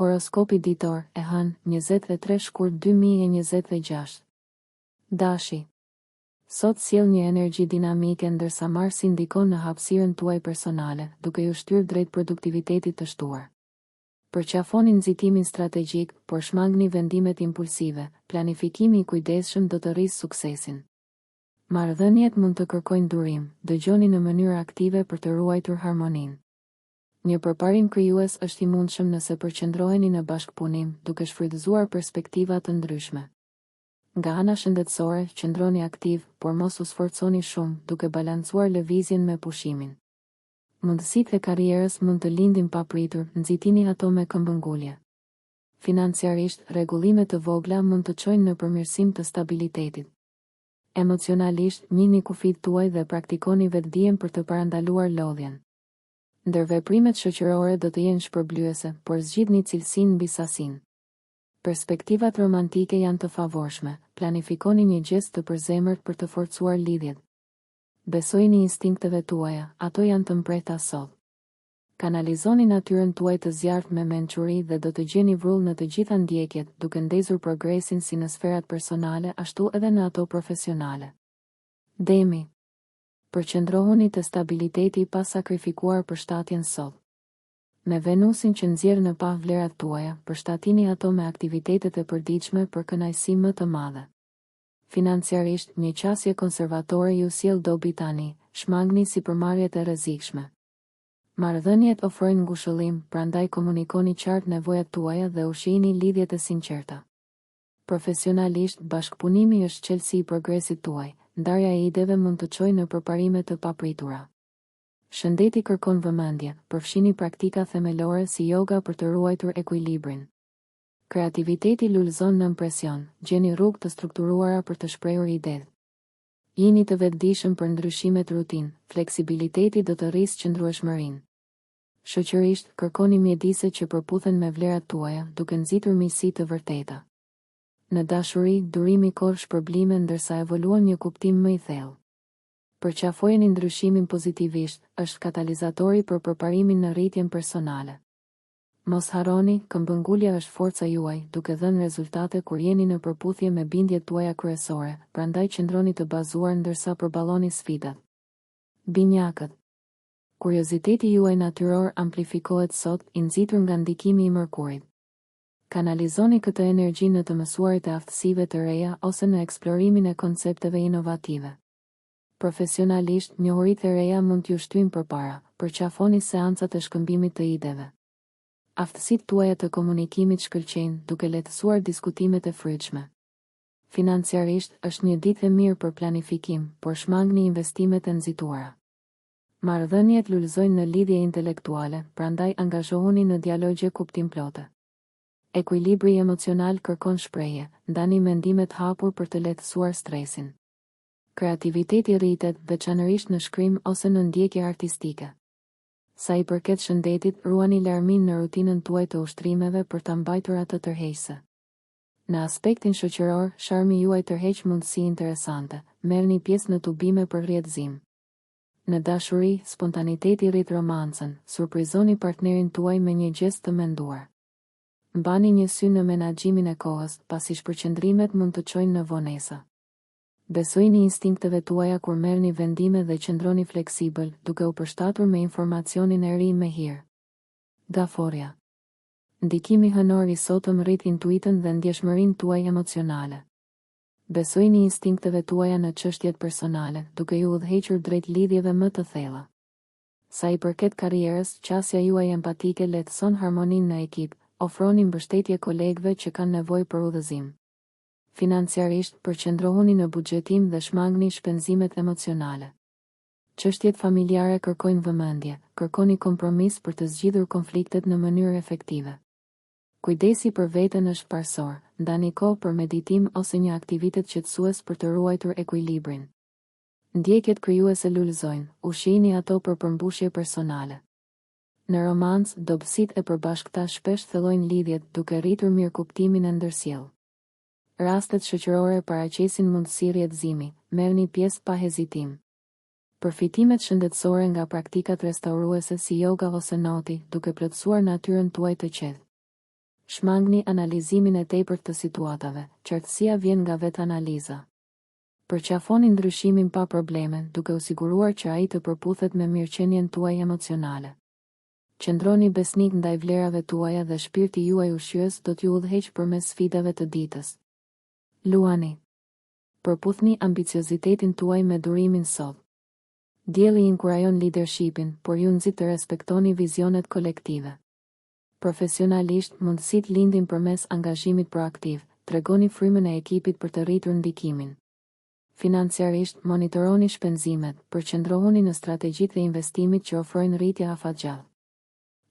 Horoskopi ditor, e hënë, 23 shkurt 2026. Dashi. Sot sjell një energji dinamike ndërsa Marsi ndikon në hapësirën tuaj personale, duke ju shtyrë drejt produktivitetit të shtuar. Përqafoni nxitimin strategjik, por shmangni vendimet impulsive, planifikimi i kujdesshëm do të rrisë suksesin. Marrëdhëniet mund të kërkojnë durim, dëgjoni në mënyrë aktive për të ruajtur harmoninë. Një përparim krijues është i mundshëm nëse përqendroheni në bashkëpunim, duke shfrytëzuar perspektiva të ndryshme. Nga ana shëndetësore, qëndroni aktiv, por mos u sforconi shumë, duke balancuar lëvizjen me pushimin. Mundësitë e karrierës mund të lindin papritur, nxitini ato me këmbëngulje. Financiarisht, rregullimet të vogla mund të çojnë në përmirësim të stabilitetit. Emocionalisht, njihni kufijtë tuaj dhe praktikoni vetdijen për të parandaluar lodhjen. Ndërveprimet shoqërore do të jenë shpërblyese, por zgjidhni cilësinë mbi sasinë. Perspektivat romantike janë të favorshme, planifikoni një gjest të përzemërt për të forcuar lidhjet. Besojini instinkteve tuaja, ato janë të mprehta sot. Kanalizoni natyrën tuaj të zjarrt me mençuri dhe do të gjeni vrull në të gjitha ndjekjet, duke ndezur progresin si në sferat personale ashtu edhe në ato profesionale. Demi. Përqendrohuni te stabiliteti pa sakrifikuar përshtatjen sot. Me Venusin që nxjerr në pa vlerat tuaja, përshtatini ato me aktivitetet e përditshme për kënaqësi më të madhe. Financiarisht, një qasje konservatore ju sjell dobi tani, shmangni sipërmarrjet e rrezikshme. Marrëdhëniet ofrojnë ngushëllim, prandaj komunikoni qartë nevojat tuaja dhe ushqini lidhjet e sinqerta. Profesionalisht, bashkëpunimi është çelësi i progresit tuaj, ndarja e ideve mund të çojë në përparime të papritura. Shëndeti kërkon vëmendje, përfshini praktika themelore si yoga për të ruajtur ekuilibrin. Kreativiteti lulëzon në presion, gjeni rrugë të strukturuara për të shprehur idetë. Jini të vetëdijshëm për ndryshimet rutinë, fleksibiliteti do të rrisë qëndrueshmërinë. Shoqërisht, kërkoni mjedise që përputhen me vlerat tuaja, duke nxitur miqësi të vërteta. Në dashuri, durimi ka shpërblime ndërsa evoluon një kuptim më i thellë. Përqafojeni ndryshimin pozitivisht, është katalizatori për përparimin në rritjen personale. Mos harroni, këmbëngulja është forca juaj, duke dhënë rezultate kur jeni në përputhje me bindjet tuaja kryesore, prandaj qëndroni të bazuar ndërsa përballoni sfidat. Binjakët. Kurioziteti juaj natyror amplifikohet sot, i nxitur nga ndikimi i Mërkurit. Kanalizoni këtë energji në të mësuarit e aftësive të reja ose në eksplorimin e koncepteve inovative. Profesionalisht, njohuritë e reja mund t'ju shtyjnë përpara, përqafoni seancat e shkëmbimit të ideve. Aftësitë tuaja të komunikimit shkëlqejnë, duke lehtësuar diskutimet e frytshme. Financiarisht, është një ditë e mirë për planifikim, por shmangni investimet e nxituara. Marrëdhëniet lulëzojnë në lidhje intelektuale, prandaj angazhohuni në dialogje kuptimplote. Ekuilibri emocional kërkon shprehje, ndani mendimet hapur për të lehtësuar stresin. Kreativiteti rritet, veçanërisht në shkrim ose në ndjekje artistike. Sa i përket shëndetit, ruani larmin në rutinën tuaj të ushtrimeve për ta mbajtur atë tërheqëse. Në aspektin shoqëror, sharmi juaj tërheq mundësi interesante, merrni pjesë në tubime për rrjedhëzim. Në dashuri, spontaniteti rrit romancën, surprizoni partnerin tuaj me një gjest të menduar. Mbani një sy në menaxhimin e kohës, pasi shpërqendrimet mund të çojnë në vonesa. Besojini instinkteve tuaja kur merrni vendime dhe qëndroni fleksibël, duke u përshtatur me informacionin e ri me hir. Gaforja. Ndikimi hënor i sotëm rrit intuitën dhe ndjeshmërinë tuaj emocionale. Besojini instinkteve tuaja në çështjet personale, duke ju udhëhequr drejt lidhjeve më të thella. Sa i përket karrierës, qasja juaj empatike lehtëson harmoninë në ekip, ofroni mbështetje kolegëve që kanë nevojë për udhëzim. Financiarisht, përqendrohuni në buxhetim dhe shmangni shpenzimet emocionale. Çështjet familjare kërkojnë vëmendje, kërkoni kompromis për të zgjidhur konfliktet në mënyrë efektive. Kujdesi për veten është parsor, ndani kohë për meditim ose një aktivitet qetësues për të ruajtur ekuilibrin. Ndjekjet krijuese lulëzojnë, ushqini ato për përmbushje personale. Në romancë, dobësitë e përbashkëta shpesh thellojnë lidhjet, duke rritur mirëkuptimin e ndërsjellë. Rastet shoqërore paraqesin mundësi rrjedhëzimi, merrni pjesë pa hezitim. Përfitimet shëndetësore nga praktikat restauruese si yoga ose noti, duke plotësuar natyrën tuaj të qetë. Shmangni analizimin e tepërt të situatave, qartësia vjen nga vetë analiza. Përqafoni ndryshimin pa probleme, duke u siguruar që ai të përputhet me mirëqenien tuaj emocionale. Qëndroni besnik ndaj vlerave tuaja dhe shpirti juaj ushqyes do t'ju udhëheq përmes sfidave të ditës. Luani. Përputhni ambiciozitetin tuaj me durimin sot. Dielli inkurajon leadershipin, por ju nxit të respektoni vizionet kolektive. Profesionalisht, mundësitë lindin përmes angazhimit proaktiv, tregoni frymën e ekipit për të rritur ndikimin. Financiarisht, monitoroni shpenzimet, përqendrohuni në strategjitë e investimit që ofrojnë rritje afatgjallë.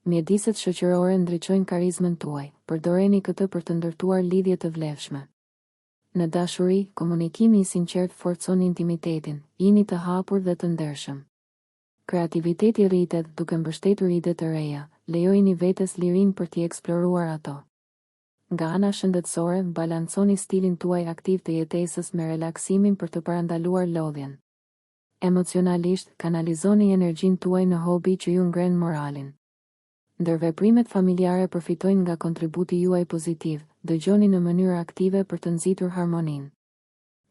Mjediset shoqërore ndriçojnë karizmën tuaj, përdoreni këtë për të ndërtuar lidhje të vlefshme. Në dashuri, komunikimi i sinqert forcon intimitetin, jini të hapur dhe të ndershëm. Kreativiteti rritet duke mbështetur ide të reja, lejojini vetes lirinë për t'i eksploruar ato. Nga ana shëndetësore, balanconi stilin tuaj aktiv të jetesës me relaksimin për të parandaluar lodhjen. Emocionalisht, kanalizoni energjinë tuaj në hobi që ju ngren moralin. Ndërveprimet familjare përfitojnë nga kontributi juaj pozitiv, dëgjoni në mënyrë aktive për të nxitur harmoninë.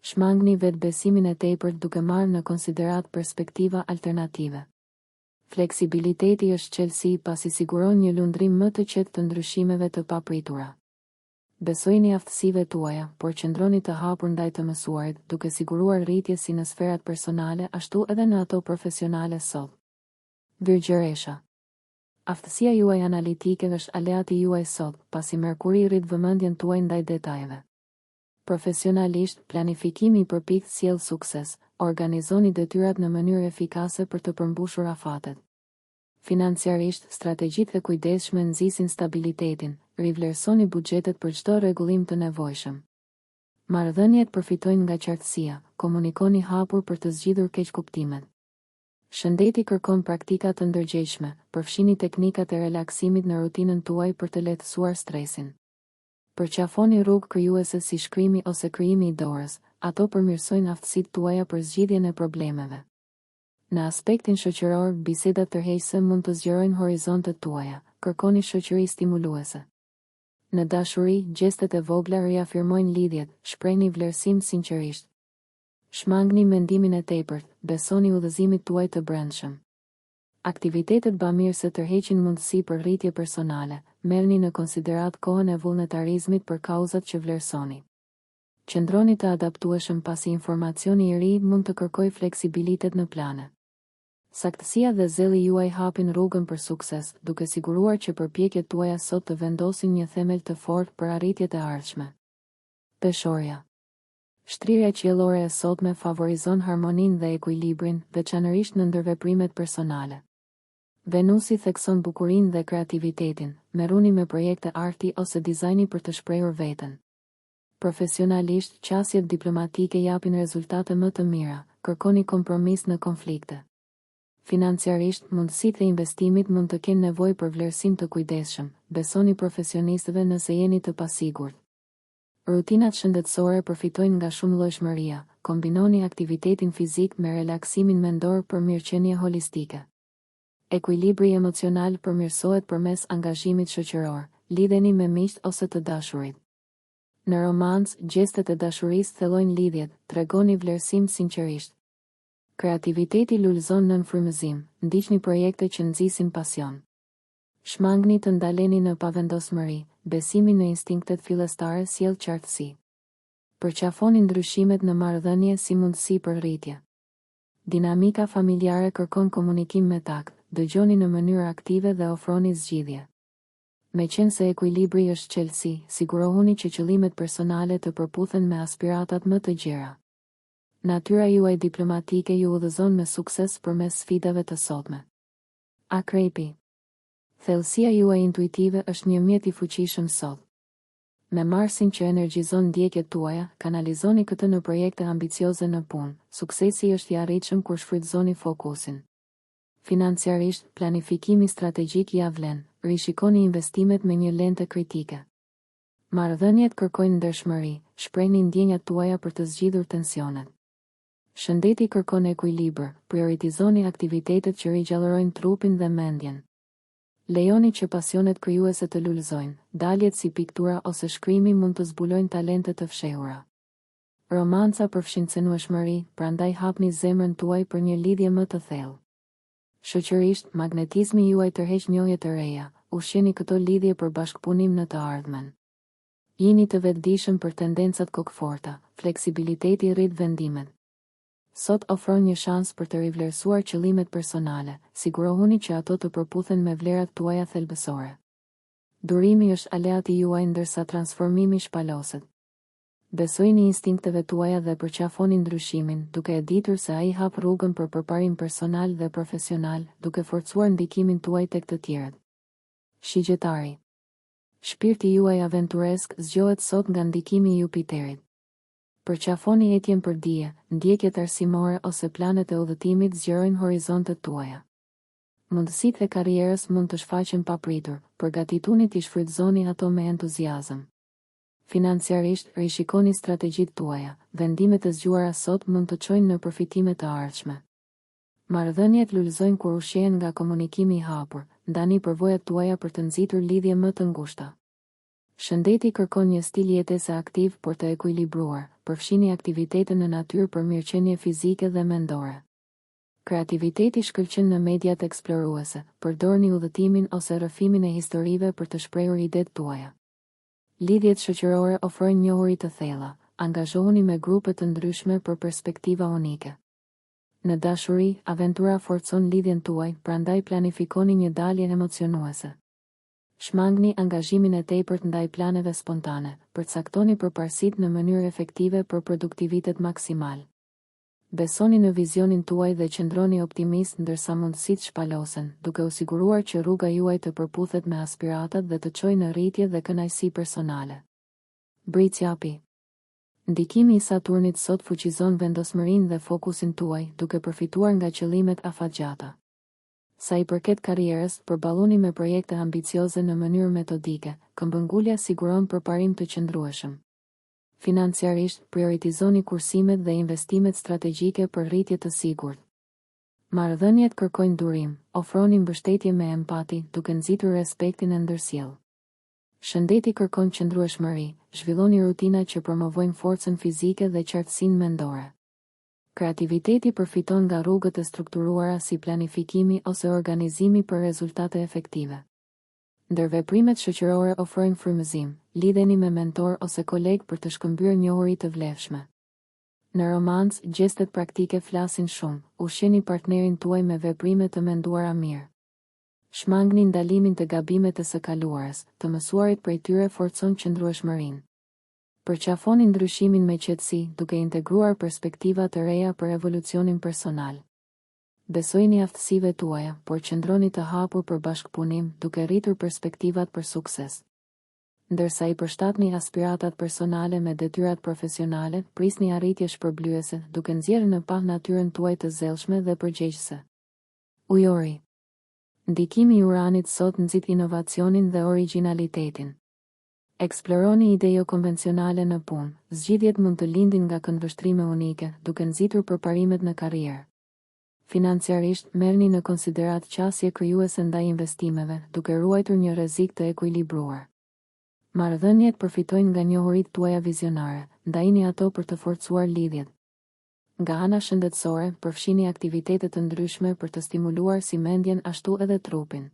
Shmangni vetbesimin e tepërt duke marrë në konsiderat perspektiva alternative. Fleksibiliteti është çelësi pasi siguron një lundrim më të qetë të ndryshimeve të papritura. Besojini aftësive tuaja, por qëndroni të hapur ndaj të mësuarit, duke siguruar rritje si në sferat personale ashtu edhe në ato profesionale sot. Virgjëresha. Aftësia juaj analitike është aleati juaj sot, pasi Merkuri rrit vëmendjen tuaj ndaj detajeve. Profesionalisht, planifikimi i përpikt sjell sukses, organizoni detyrat në mënyrë efikase për të përmbushur afatet. Financiarisht, strategjitë e kujdesshme nxisin stabilitetin, rivlerësoni buxhetet për çdo rregullim të nevojshëm. Marrëdhëniet përfitojnë nga qartësia, komunikoni hapur për të zgjidhur keqkuptimet. Shëndeti kërkon praktika të ndërgjegjshme, përfshini teknikat e relaksimit në rutinën tuaj për të lehtësuar stresin. Përqafoni rrugë krijuese si shkrimi ose krijimi i dorës, ato përmirësojnë aftësitë tuaja për zgjidhjen e problemeve. Në aspektin shoqëror, bisedat tërheqëse mund të zgjerojnë horizontet tuaja, kërkoni shoqëri stimuluese. Në dashuri, gjestet e vogla riafirmojnë lidhjet, shprehni vlerësim sinqerisht. Shmangni mendimin e tepërt, besoni udhëzimit tuaj të brendshëm. Aktivitetet bamirëse tërheqin mundësi për rritje personale, merrni në konsiderat kohën e vullnetarizmit për kauzat që vlerësoni. Qëndroni të adaptueshëm pasi informacioni i ri mund të kërkojë fleksibilitet në plane. Saktësia dhe zelli juaj hapin rrugën për sukses, duke siguruar që përpjekjet tuaja sot të vendosin një themel të fortë për arritjet e ardhshme. Peshorja. Shtrirja qiellore e sotme favorizon harmoninë dhe ekuilibrin, veçanërisht në ndërveprimet personale. Venusi thekson bukurinë dhe kreativitetin, merruni me projekte arti ose dizajni për të shprehur veten. Profesionalisht, qasjet diplomatike japin rezultate më të mira, kërkoni kompromis në konflikte. Financiarisht, mundësitë e investimit mund të kenë nevojë për vlerësim të kujdesshëm, besoni profesionistëve nëse jeni të pasigurt. Rutinat shëndetësore përfitojnë nga shumëllojshmëria, kombinoni aktivitetin fizik me relaksimin mendor për mirëqenie holistike. Ekuilibri emocional përmirësohet përmes angazhimit shoqëror, lidheni me miqt ose të dashurit. Në romancë, gjestet e dashurisë thellojnë lidhjet, tregoni vlerësim sinqerisht. Kreativiteti lulëzon nën frymëzim, ndiqni projekte që nxisin pasion. Shmangni të ndaleni në pavendosmëri, besimi në instinktet fillestare sjell qartësi. Përqafoni ndryshimet në marrëdhënie si mundësi për rritje. Dinamika familjare kërkon komunikim me takt, dëgjoni në mënyrë aktive dhe ofroni zgjidhje. Meqense ekuilibri është çelësi, sigurohuni që qëllimet personale të përputhen me aspiratat më të gjera. Natyra juaj diplomatike ju udhëzon me sukses përmes sfidave të sotme. Akrepi. Thellësia juaj intuitive është një mjet i fuqishëm sot. Me Marsin që energjizon ndjekjet tuaja, kanalizoni këtë në projekte ambicioze në punë. Suksesi është i arritshëm kur shfrytëzoni fokusin. Financiarisht, planifikimi strategjik ja vlen, rishikoni investimet me një lente kritike. Marrëdhëniet kërkojnë ndershmëri, shprehni ndjenjat tuaja për të zgjidhur tensionet. Shëndeti kërkon ekuilibër, prioritizoni aktivitetet që rigjallërojnë trupin dhe mendjen. Lejoni që pasionet krijuese të lullëzojnë, daljet si piktura ose shkrimi mund të zbulojnë talente të fshehura. Romanca përfshin cenueshmëri, prandaj hapni zemrën tuaj për një lidhje më të thellë. Shoqërisht, magnetizmi juaj tërheq njohje të reja, ushqeni këto lidhje për bashkëpunim në të ardhmen. Jini të vetëdijshëm për tendencat kokëforta, fleksibiliteti rrit vendimet. Sot ofron një shans për të rivlerësuar qëllimet personale, sigurohuni që ato të përputhen me vlerat tuaja thelbësore. Durimi është aleati juaj ndërsa transformimi shpaloset. Besojini instinkteve tuaja dhe përqafoni ndryshimin, duke e ditur se ai hap rrugën për përparim personal dhe profesional, duke forcuar ndikimin tuaj tek të tjerët. Shigjetari. Shpirti juaj aventuresk zgjohet sot nga ndikimi i Jupiterit. Përqafoni etjen për dije, ndjekjet arsimore ose planet e udhëtimit zgjerojnë horizontet tuaja. Mundësitë e karrierës mund të shfaqen papritur, përgatituni t'i shfrytëzoni ato me entuziazëm. Financiarisht, rishikoni strategjitë tuaja, vendimet e zgjuara sot mund të çojnë në përfitime të ardhshme. Marrëdhëniet lullëzojnë kur ushqehen nga komunikimi i hapur, ndani përvojat tuaja për të nxitur lidhje më të ngushta. Shëndeti kërkon një stil jetese aktiv por të ekuilibruar, përfshini aktivitete në natyrë për mirëqenie fizike dhe mendore. Kreativiteti shkëlqen në mediat eksploruese, përdorni udhëtimin ose rrëfimin e historive për të shprehur idetë tuaja. Lidhjet shoqërore ofrojnë njohuri të thella, angazhohuni me grupe të ndryshme për perspektiva unike. Në dashuri, aventura forcon lidhjen tuaj, prandaj planifikoni një dalje emocionuese. Shmangni angazhimin e tepërt ndaj planeve spontane, përcaktoni përparësitë në mënyrë efektive për produktivitet maksimal. Besoni në vizionin tuaj dhe qëndroni optimist ndërsa mundësitë shpalosen, duke u siguruar që rruga juaj të përputhet me aspiratat dhe të çojë në rritje dhe kënaqësi personale. Britsjapi. Ndikimi i Saturnit sot fuqizon vendosmërinë dhe fokusin tuaj, duke përfituar nga qëllimet afatgjata. Sa i përket karrierës, përballuni me projekte ambicioze në mënyrë metodike, këmbëngulja siguron përparim të qëndrueshëm. Financiarisht, prioritizoni kursimet dhe investimet strategjike për rritje të sigurt. Marrëdhëniet kërkojnë durim, ofroni mbështetje me empati, duke nxitur respektin e ndërsjellë. Shëndeti kërkon qëndrueshmëri, zhvilloni rutina që promovojnë forcën fizike dhe qartësinë mendore. Kreativiteti përfiton nga rrugët e strukturuara si planifikimi ose organizimi për rezultate efektive. Ndërveprimet shoqërore ofrojnë frymëzim, lidheni me mentor ose koleg për të shkëmbyer njohuri të vlefshme. Në romancë, gjestet praktike flasin shumë, ushqeni partnerin tuaj me veprime të menduara mirë. Shmangni ndalimin të gabimet e së kaluarës, të mësuarit prej tyre forcon qëndrueshmërinë. Përqafoni ndryshimin me qetësi, duke integruar perspektiva të reja për evolucionin personal. Besojini aftësive tuaja, por qëndroni të hapur për bashkëpunim, duke rritur perspektivat për sukses. Ndërsa i përshtatni aspiratat personale me detyrat profesionale, prisni arritje shpërblyese, duke nxjerrë në pa natyrën tuaj të zellshme dhe përgjegjëse. Ujori. Ndikimi i Uranit sot nxit inovacionin dhe origjinalitetin. Eksploroni ide jo konvencionale në punë, zgjidhjet mund të lindin nga këndvështrime unike, duke nxitur përparimet në karrierë. Financiarisht, merrni në konsiderat qasje krijuese ndaj investimeve, duke ruajtur një rrezik të ekuilibruar. Marrëdhëniet përfitojnë nga njohuritë tuaja vizionare, ndajini ato për të forcuar lidhjet. Nga ana shëndetësore, përfshini aktivitete të ndryshme për të stimuluar si mendjen ashtu edhe trupin.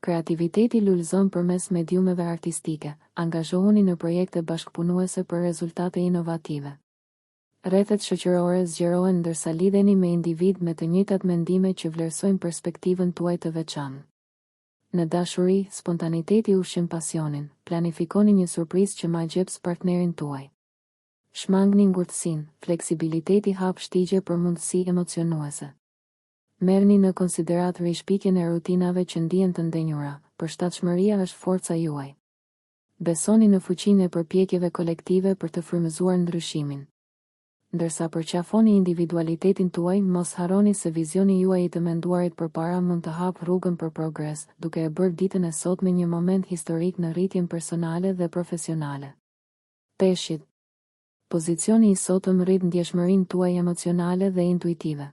Kreativiteti lullëzon përmes mediumeve artistike, angazhohuni në projekte bashkëpunuese për rezultate inovative. Rrethet shoqërore zgjerohen ndërsa lidheni me individ me të njëjtat mendime që vlerësojnë perspektivën tuaj të veçantë. Në dashuri, spontaniteti ushqen pasionin, planifikoni një surprizë që ma gjeps partnerin tuaj. Shmangni ngurtësinë, fleksibiliteti hap shtigje për mundësi emocionuese. Merrni në konsiderat rishpikjen e rutinave që ndihen të ndenjura, përshtatshmëria është forca juaj. Besoni në fuqinë e përpjekjeve kolektive për të frymëzuar ndryshimin. Ndërsa përqafoni individualitetin tuaj, mos harroni se vizioni juaj i të menduarit përpara mund të hap rrugën për progres, duke e bërë ditën e sotme një moment historik në rritjen personale dhe profesionale. Peshqit. Pozicioni i sotëm rrit ndjeshmërinë tuaj emocionale dhe intuitive.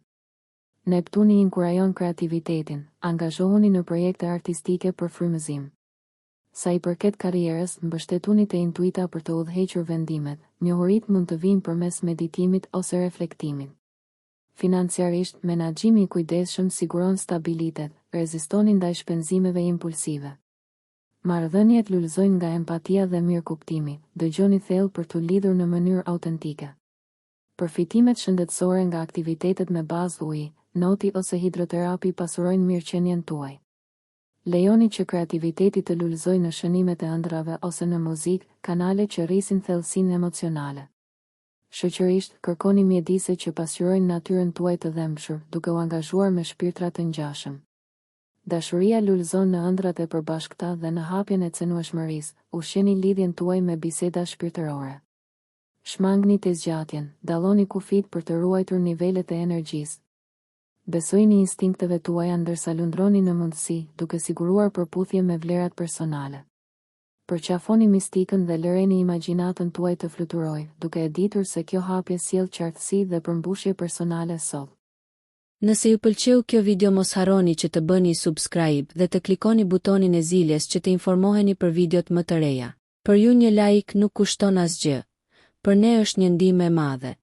Neptuni inkurajon kreativitetin, angazhohuni në projekte artistike për frymëzim. Sa i përket karrierës, mbështetuni te intuita për të udhëhequr vendimet, njohurit mund të vinë përmes meditimit ose reflektimit. Financiarisht, menaxhimi i kujdesshëm siguron stabilitet, rezistoni ndaj shpenzimeve impulsive. Marrëdhëniet lulëzojnë nga empatia dhe mirëkuptimi, dëgjoni thellë për t'u lidhur në mënyrë autentike. Përfitimet shëndetësore nga aktivitetet me bazë uji, noti ose hidroterapi pasurojnë mirëqenien tuaj. Lejoni që kreativiteti të lulëzojë në shënimet e ëndrave ose në muzikë, kanale që rrisin thellësinë emocionale. Shoqërisht, kërkoni mjedise që pasqyrojnë natyrën tuaj të dhëmshur, duke u angazhuar me shpirtra të ngjashëm. Dashuria lulëzon në ëndrat e përbashkëta dhe në hapjen e cenueshmërisë, ushqeni lidhjen tuaj me biseda shpirtërore. Shmangni të zgjatjen, dalloni kufit për të ruajtur nivelet e energjisë. Besojini instinkteve tuaja ndërsa lundroni në mundësi, duke siguruar përputhje me vlerat personale. Përqafoni mistikën dhe lëreni imagjinatën tuaj të fluturojë, duke e ditur se kjo hapje sjell qartësi dhe përmbushje personale sot. Nëse ju pëlqeu kjo video mos harroni që të bëni subscribe dhe të klikoni butonin e ziljes që të informoheni për videot më të reja. Për ju një like nuk kushton asgjë. Për ne është një ndihmë e madhe.